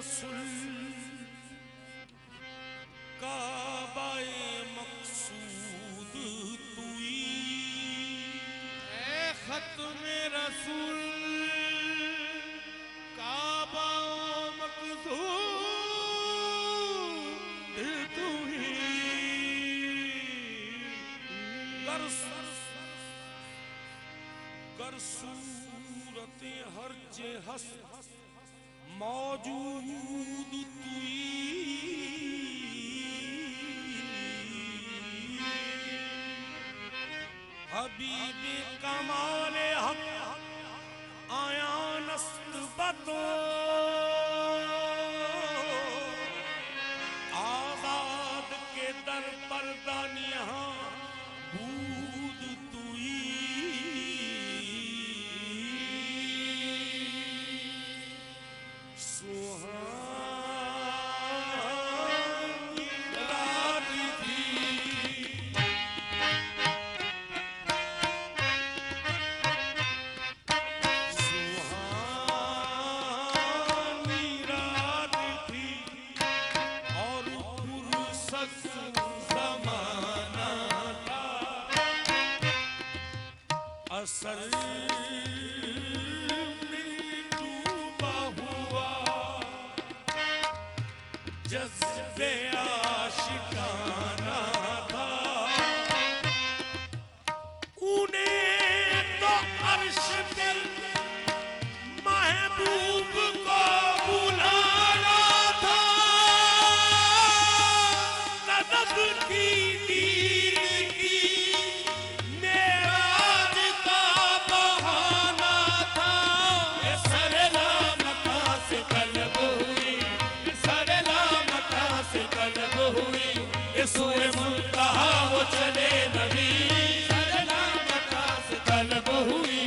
रसूल काबाए मकसूद तुई ए खत्मे रसूल काबा मकसूद तुई कर सूरत हर जे हस मौजूद तुई हबीबे कमाले हक आया नस्त बतो आजाद के दर पर दानिया बूद तुई सुहानी रात थी सुहानी रात थी और फुर्सत ज़माना था असल जज़्बे आशिकाना था उन्हें तो अर्श पे महबूब को बुलाना था तलब की दीन की मेराज का बहाना था ये सरला मका से तलब हुई तलब हुई इसुए मुल्तहा वो चले नबी सरला मका से तलब हुई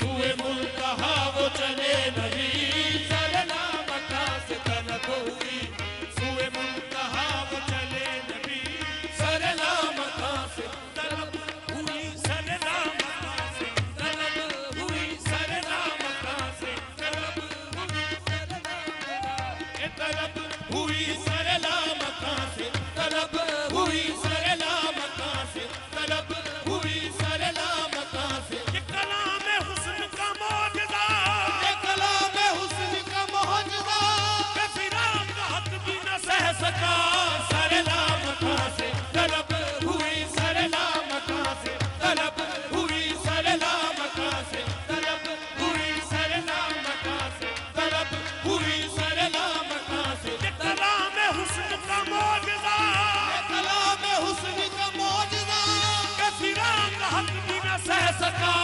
सुए मुल्तहा वो चले नबी सरला मका से तलब हुई सुए मुल्तहा वो चले नबी सरला मका से तलब हुई सरला मका से तलब हुई सरला मका से तलब हुई तलब हुई सरला मका से तलब हुई सरला मका से तलब हुई सरला मका से ये कलाम हुस्न का मौजज़ा ये कलाम हुस्न का मौजज़ा कफिरा कहत भी न सह सका सरला मका से तलब हुई सरला मका से तलब हुई सरला मका से तलब हुई सरला मका से तलब हुई सरला मका से ये कलाम हुस्न का मौजज़ा ये कलाम हुस्न का मौजज़ा कसीरा कहत भी न सह सका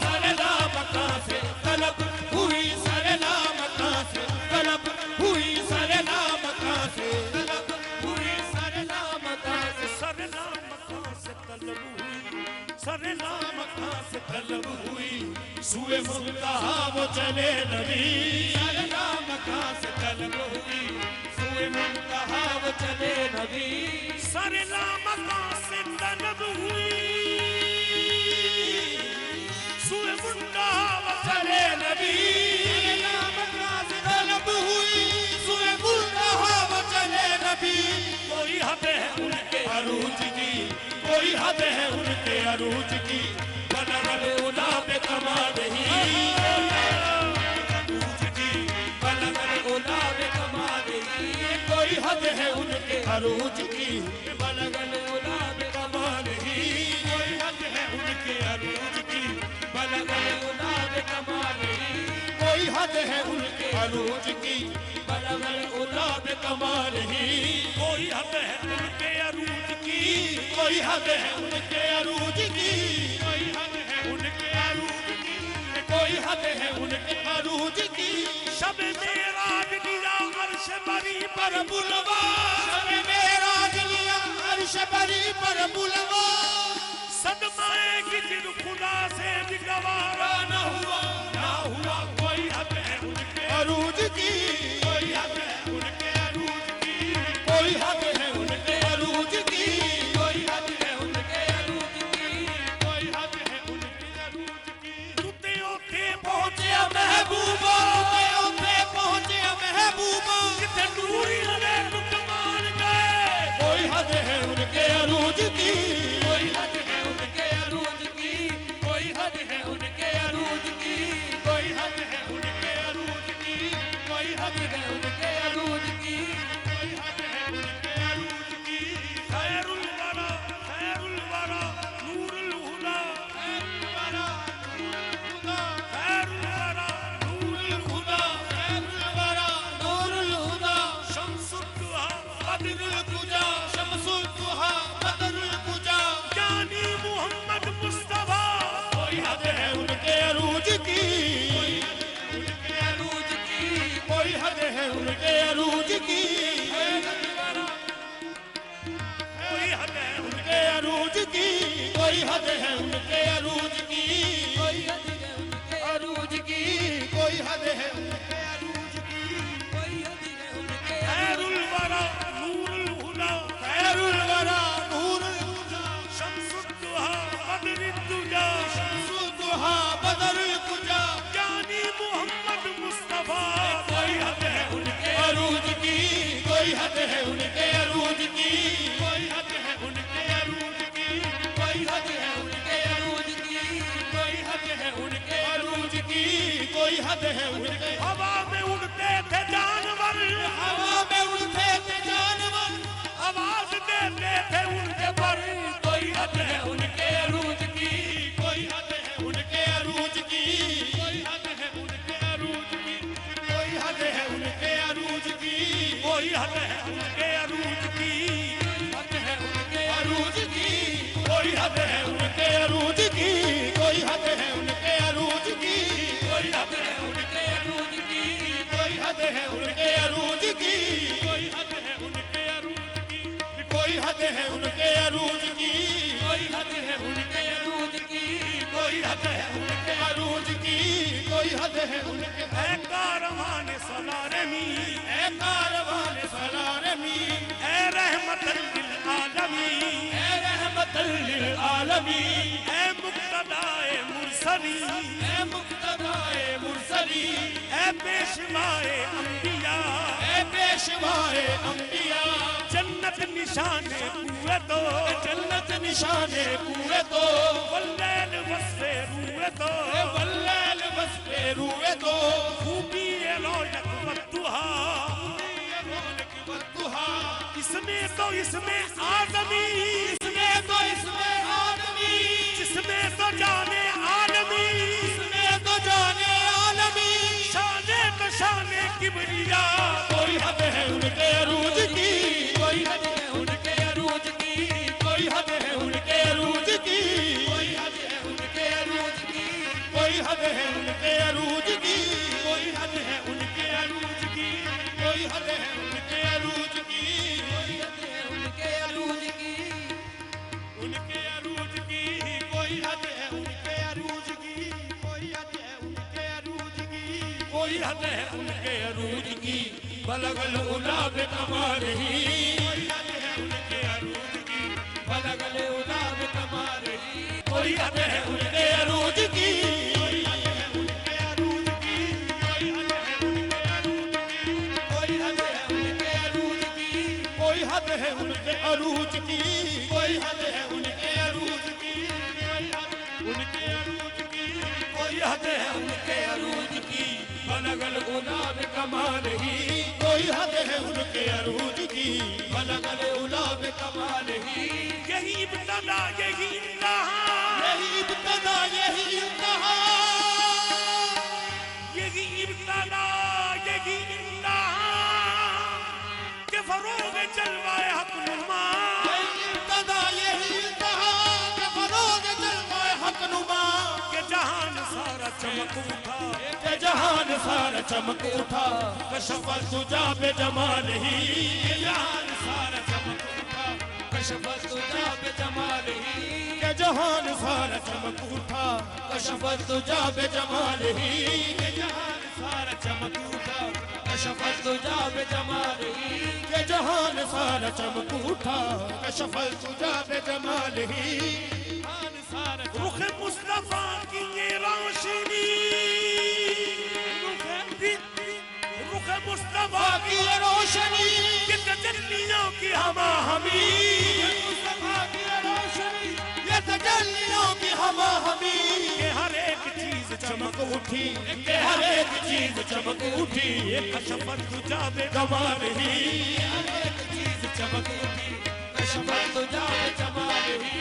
सरला मका से तलब हुई सरला मका से तलब हुई सरला मका से तलब हुई सरला मका से सरला मका से तलब हुई सरला मका से तलब हुई सुए मुल्तहा वो चले नबी सरला मका से तलब हुई सुए मुल्तहा वो चले नबी सरला मका से तलब हुई सुए मुल्तहा वो चले नबी सरला मका से तलब हुई सुए मुल्तहा वो चले नबी कोई हद है उनके अरूज की कोई हद है उनके अरूज की बनरल उला पे कमा नहीं अरूज की बनरल उला पे कमा नहीं कोई हद है उनके अरूज की बनरल उला पे कमा नहीं कोई हद है उनके अरूज की बनरल उला पे कमा नहीं कोई हद है उनके अरूज की बनरल उला पे कमा नहीं कोई हद है उनके अरूज की कोई हद है उनके अरूज की कोई हद है उनके अरूज की कोई हद है उनके अरूज की शब मेराज लिया अर्श बरी पर बुलवा शब मेराज लिया अर्श बरी पर बुलवा सदमाए गिर खुदा से भी गवारा न हुआ कोई हद है उनके अरूज की कोई हद है उनके अरूज की कोई हद है उनके अरूज की कोई हद है उनके अरूज की कोई हद है उनके अरूज की तुते ओथे पहुंचे महबूबा तुते ओथे पहुंचे महबूबा है उनके अरूज की, कोई हद है उनके अरूज की, कोई हद है उनके अरूज की, कोई हद है उनके अरूज की, कोई हद है उनके अरूज की। कोई हद है उनके खैरुल वरा नूरुल हुदा खैरुल वरा नूरुल हुदा, शम्सुद्दुहा बदरुद्दुजा शम्सुद्दुहा बदरुल कुजा, जानी मोहम्मद मुस्तफा कोई हद है उनके अरूज की, कोई हद है उनके अरूज की, कोई हद है उनके अरूज की, कोई हद है उनके अरूज की, कोई हद है उनके अरूज की, कोई हद है उनके। हवा में उड़ते थे जानवर, हवा में उड़ते थे जानवर, आवाज देते थे उनके पर कोई हद है उनके अरूज की, कोई हद है उनके अरूज की, कोई हद है उनके अरूज की, कोई हद है उनके अरूज की, कोई हद है उनके अरूज की, हद है उनके अरूज की, कोई हद है उनके अरूज की, कोई हद है उनके अरूज की, कोई हद है उनके अरूज की, कोई हद है उनके अरूज की, कोई हद है उनके अरूज की, कोई हद है उनके अरूज की, कोई हद है उनके अरूज की, कोई हद है उनके अरूज की, कोई हद है उनके। है कारवान सलारमी, ऐ कारवान सलारमी, है रहमतल लिल आलमीन, ऐ रहमतल लिल आलमीन, है मुक्तदाए मुरसली, ऐ मुक्तदाए मुरसली, है पेशवाए अंबिया, ऐ पेशवाए अंबिया, जन्नत निशाने पूरे तो, जन्नत निशाने पूरे तो, वल्लैल वस्फे रूए तो, वल्लैल वस्फे रूए तो, खूबी ये रौनक वद्दुहा, बद्दुहा, इसमें तो इसमें आदमी, इसमें तो इसमें आदमी, जिसमें तो जाने आलमी, इसमें तो जाने आलमी, शाने तो शाने किबरिया कोई हद है उनके अरूज की, कोई हद है उनके अरूज की, कोई हद है उनके अरूज की, कोई हद है उनके अरूज की, कोई हद है उनके अरूज की, कोई हद है उनके अरूज की, कोई हद है उनके अरूज की, कोई हद है उनके अरूज की, उनके अरूज की, कोई हद है उनके अरूज की, कोई हद है उनके अरूज की, कोई हद है उनके अरूज की, बलगल उला बेकमालही, कोई हद है उनके अरूज की, बलगल उला बेकमालही, कोई हद है उनके अरूज की, कोई हद है उनके अरूज की, कोई हद है उनके अरूज की, कोई हद है उनके अरूज की, कोई हद है उनके अरूज की, कोई हद है उनके अरूज की, उनके अरूज की, कोई हद है उनके अरूज की, बलगल उला बेकमालही, कोई हद है उनके अरूज की, बलगल उला बेकमालही, यही इब्तदा यही इंतहा, यही इब्तदा यही इंतहा, यही इब्तदा यही इंतहा, के फरोग जलवाए हक नुमा, यही इब्तदा यही इंतहा, के फरोग जलवाए हक नुमा, के जहान सारा चमक उठा, के जहान सारा चमक उठा, कशफल तुजा बे जमाल ही, जहान सारा चमक उठा, कशफत तुझा पे जमाल ही, के जहान सारा चमक उठा, कशफल तुजा बे जमाल ही, जहान सारा चमक उठा, कशफत तुझा पे जमाल ही, के जहान सारा चमक उठा, कशफल तुजा बे जमाल ही, जहान सारा रुख मुस्तफा की ये रोशनी, रुख मुस्तफा की ये रोशनी, की तजल्लियों की हवा हमी, मुस्तफा की ये रोशनी, ये तजल्लियों की हवा हमी, के हर एक चीज चमक उठी, के हर एक चीज चमक उठी, ये कशफत तुझा बे कमाल ही, हर एक चीज चमक उठी, कशफत तुझा पे जमाल ही,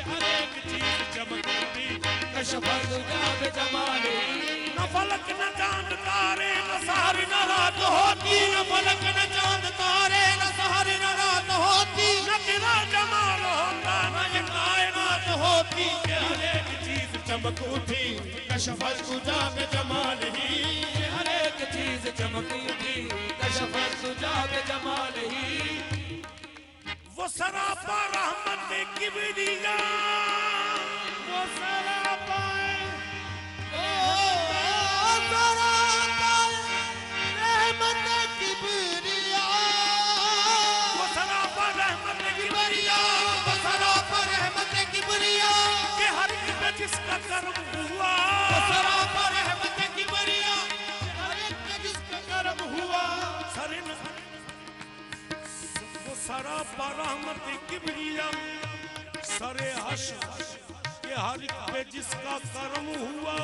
हर एक चीज चमक उठी, कशफत तुझा पे जमाल ही, न फलक न चांद तारे न सारी न रात होती, न फलक न चांद तारे न सहर न रात होती, न तेरा जमाल होता न ये कायनात होती, के हर एक चीज चमक उठी, कशफल तुजा बे जमाल ही, हर एक चीज चमक उठी, किबरिया वो सरा पाए रहमत किबरिया वो सरा पर रहमत किबरिया वो सरा पर रहमत किबरिया के हर एक पे जिसका कर्म हुआ वो सरा पर रहमत किबरिया हर एक पे जिसका कर्म हुआ वो सरा पर रहमत किबरिया सरे हश के हर एक पे जिसका कर्म हुआ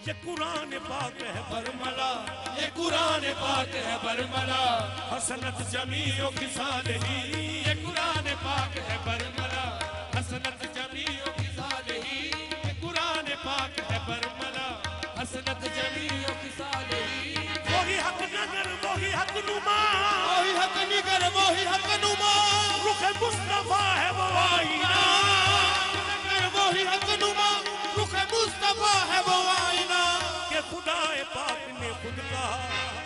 ये कुरान पाक है बरमला ये कुरान पाक है बरमला हसनत जमीओ खिसालही ये कुरान पाक है बरमला हसनत जमीओ खिसालही ये कुरान पाक है बरमला हसनत जमीओ खिसालही वही हक नगर वही हक नुमा वही हक निगर वही हक नुमा रुख मुस्तफा है वो आईना वही हक नुमा रुख मुस्तफा है वो आईना के खुदाए पाक ने खुद कहा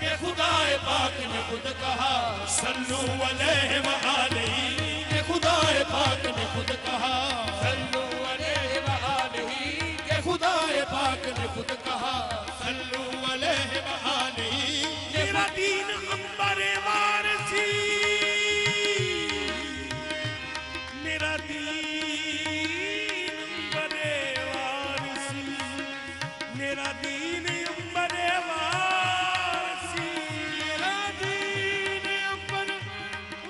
के खुदाए पाक ने खुद कहा सल्लू अलैहि व आलिही के खुदाए पाक ने खुद कहा सल्लू अलैहि व आलिही के खुदाए पाक ने खुद कहा सल्लू अलैहि व आलिही मेरा दीन अंबरे वारसी मेरा दीन अंबरे वारसी मेरा दीन अंबरे वारसी मेरा दीन अंबर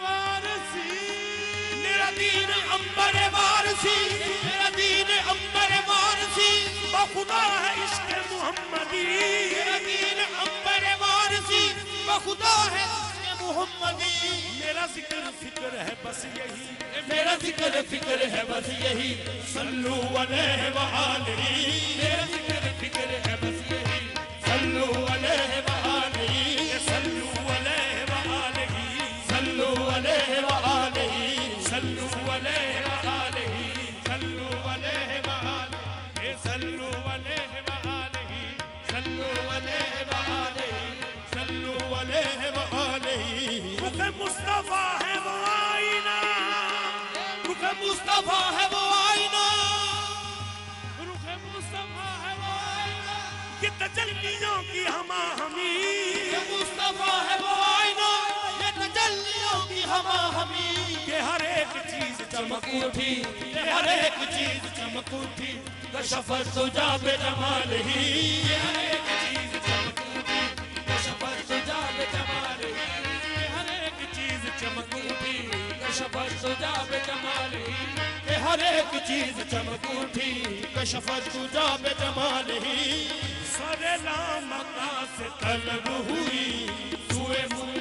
वारसी मेरा दीन अंबर वारसी मेरा दीन अंबर वारसी बखुदा है इश्क मुहम्मदी मेरा दीन अंबर वारसी बखुदा है इश्क़ मुहम्मदी मेरा जिक्र फिक्र है बस यही मेरा जिक्र फिक्र है बस यही सल्लू अलैहि व आलिही मेरा जिक्र फिक्र है बस यही सल्लू अलैहि व आलिही सल्लू अलैहि व आलिही सल्लू अलैहि व आलिही सल्लू अलैहि व आलिही सल्लू अलैहि व आलिही सल्लू अलैहि व आलिही सल्लू अलैहि व आलिही सल्लू अलैहि व आलिही रुख मुस्तफा है वो आईना रुख मुस्तफा है वो आईना रुख मुस्तफा है वो आईना कि तजल्लियों की हमी ये मुस्तफा है वो आईना ये तजल्लियों की हमी के हर एक चीज चमक उठी ये हर एक चीज चमक उठी कशफत तुजा बे जमालही ये हर एक चीज चमक उठी कशफत तुजा बे जमालही ये हर एक चीज चमक उठी कशफत तुजा बे जमालही ये हर एक चीज चमक उठी कशफत तुजा बे जमालही सरे लामका से तलब हुई सुए मुँह